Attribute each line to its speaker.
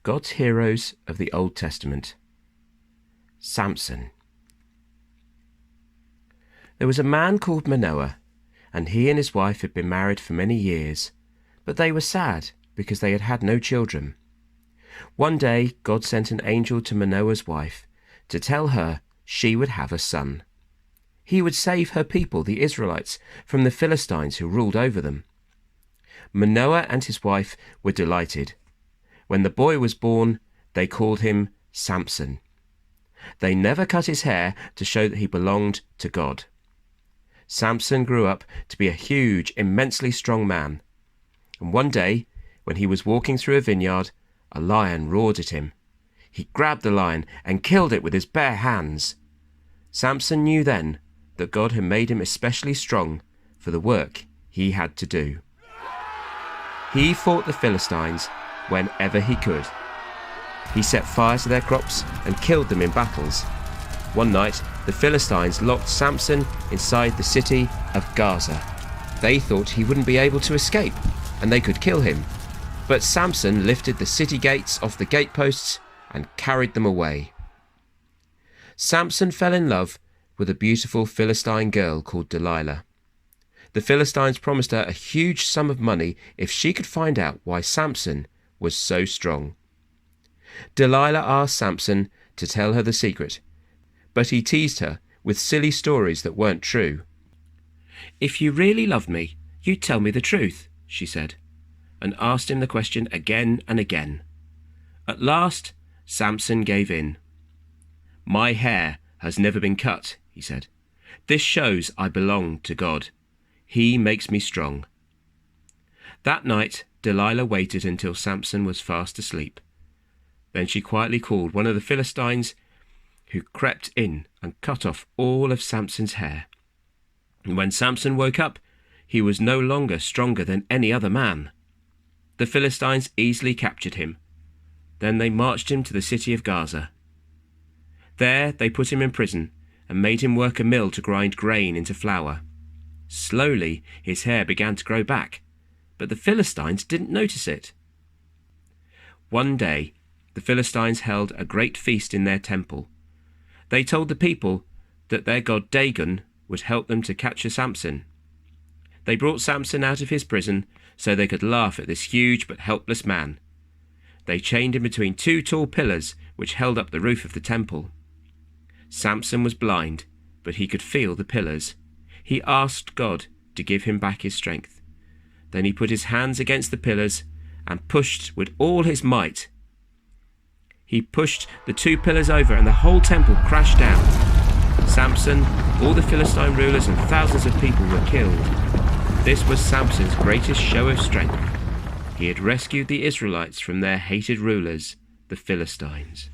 Speaker 1: God's heroes of the Old Testament. Samson. There was a man called Manoah, and he and his wife had been married for many years, but they were sad because they had had no children. One day God sent an angel to Manoah's wife to tell her she would have a son. He would save her people, the Israelites, from the Philistines who ruled over them. Manoah and his wife were delighted. When the boy was born, they called him Samson. They never cut his hair to show that he belonged to God. Samson grew up to be a huge, immensely strong man. And one day, when he was walking through a vineyard, a lion roared at him. He grabbed the lion and killed it with his bare hands. Samson knew then that God had made him especially strong for the work he had to do. He fought the Philistines whenever he could. He set fire to their crops and killed them in battles. One night, the Philistines locked Samson inside the city of Gaza. They thought he wouldn't be able to escape, and they could kill him. But Samson lifted the city gates off the gateposts and carried them away. Samson fell in love with a beautiful Philistine girl called Delilah. The Philistines promised her a huge sum of money if she could find out why Samson was so strong. Delilah asked Samson to tell her the secret, but he teased her with silly stories that weren't true. "If you really loved me, you'd tell me the truth," she said, and asked him the question again and again. At last, Samson gave in. "My hair has never been cut," he said. "This shows I belong to God. He makes me strong." That night, Delilah waited until Samson was fast asleep. Then she quietly called one of the Philistines, who crept in and cut off all of Samson's hair. And when Samson woke up, he was no longer stronger than any other man. The Philistines easily captured him. Then they marched him to the city of Gaza. There they put him in prison and made him work a mill to grind grain into flour. Slowly his hair began to grow back, but the Philistines didn't notice it. One day, the Philistines held a great feast in their temple. They told the people that their god Dagon would help them to capture Samson. They brought Samson out of his prison so they could laugh at this huge but helpless man. They chained him between two tall pillars which held up the roof of the temple. Samson was blind, but he could feel the pillars. He asked God to give him back his strength. Then he put his hands against the pillars and pushed with all his might. He pushed the two pillars over and the whole temple crashed down. Samson, all the Philistine rulers and thousands of people were killed. This was Samson's greatest show of strength. He had rescued the Israelites from their hated rulers, the Philistines.